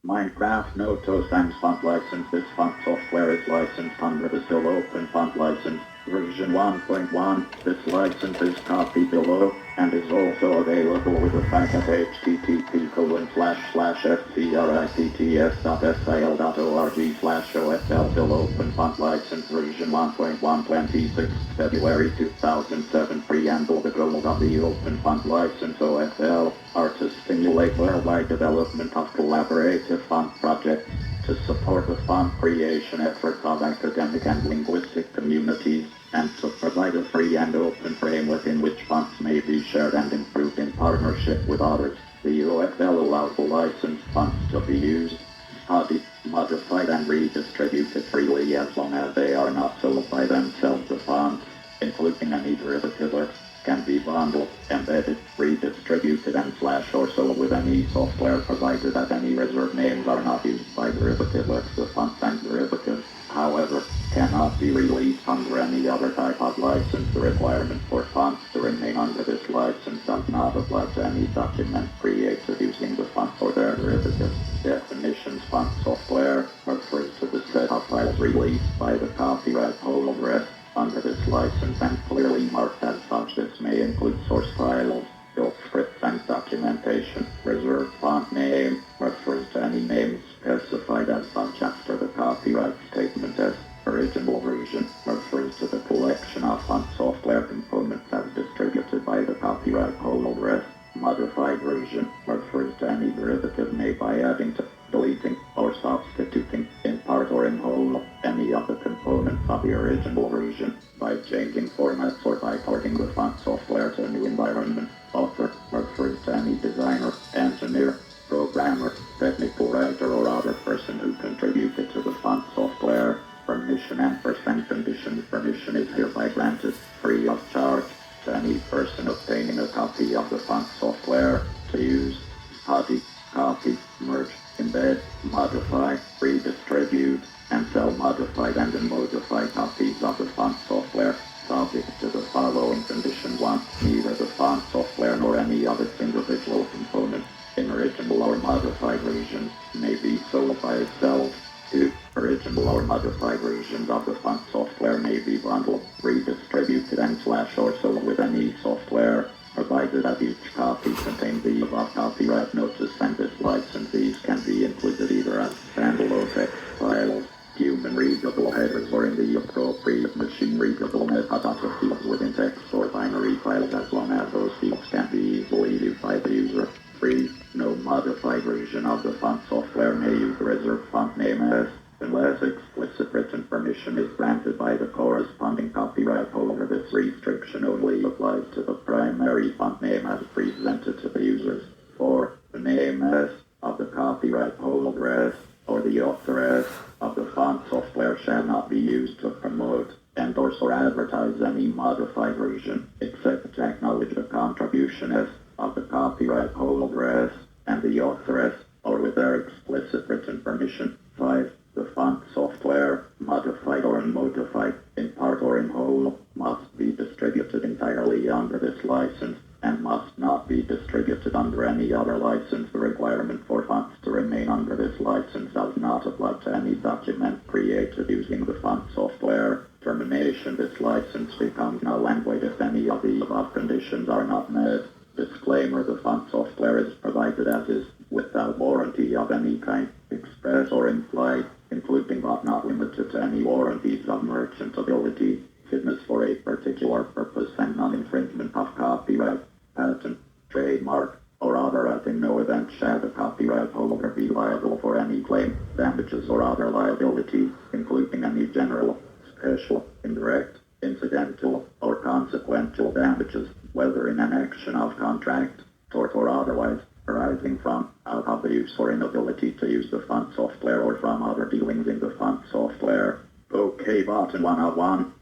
Minecraft Noto Sans font license. This font software is licensed under the still open font license, version 1.1. This license is copied below, and is also available with a FAQ at http://scripts.sil.org/OFL still open font license version 1.126 February 2007 preamble. The goal of the open font license OFL are to stimulate worldwide development of collaborative font projects, to support the font creation efforts of academic and linguistic communities, and to provide a free and open framework in which fonts may be shared and improved in partnership with others. The OFL allows the licensed fonts to be used, studied, modified and redistributed freely as long as they are not sold by themselves. The fonts, including any derivative works, can be bundled, embedded, redistributed and / or sold with any software provided that any reserved names are not used by derivative works. The fonts and derivatives, however, cannot be released under any other type of license. The requirement for fonts to remain under this license does not apply to any document created using the fonts or their derivatives. Definitions: font software refers to the set of files released by the copyright holder under this license and clearly marked as such. This may include source files, build scripts and documentation. Reserved font name refers to any names specified as such after the copyright statement. As original version refers to the collection of font software components as distributed by the copyright holder. Modified version refers to any derivative made by adding to, deleting, or substituting, in part or in whole, any of the components of the original version, by changing formats or by porting the font software to a new environment. Author refers to any designer, engineer, programmer, technical writer or other person who contributed to the font software. Permission and percent conditions. Permission is hereby granted, free of charge, to any person obtaining a copy of the font software to use, study, copy, merge, embed, modify, redistribute, and sell modified and unmodified copies of the font software, subject to the following condition. 1. Neither the font software nor any of its individual components, in original or modified versions, may be sold by itself. 2. Original or modified versions of the font software may be bundled, redistributed and / or sold with any software, provided that each copy contains the above copyright notice, and this license. These can be included either as standalone text files, human-readable headers, or in the appropriate machine-readable metadata fields within text or binary files, as long as those fields can be easily viewed by the user. 3. No modified version of the font software may use the reserved font name as, unless explicit written permission is granted by the corresponding copyright holder. This restriction only applies to the primary font name as presented to the users. 4. The name S of the copyright holder or the author of the font software shall not be used to promote, endorse or advertise any modified version, except to acknowledge the contribution of the copyright holder and the author or with their explicit written permission. 5. The font software, modified or unmodified, in part or in whole, must be distributed entirely under this license, and must not be distributed under any other license. The requirement for fonts to remain under this license does not apply to any document created using the font software. Termination: this license becomes null and void if any of the above conditions are not met. Disclaimer: the font software is provided as is, without warranty of any kind, express or implied, including but not limited to any warranties of merchantability, fitness for a particular purpose, and non-infringement of copyright, patent, trademark, or other right. In no event shall the copyright holder be liable for any claim, damages, or other liability, including any general, special, indirect, incidental, or consequential damages, whether in an action of contract, tort, or otherwise, arising from, out of the use or inability to use the font software, or from other dealings in the font software. Okay, button 101.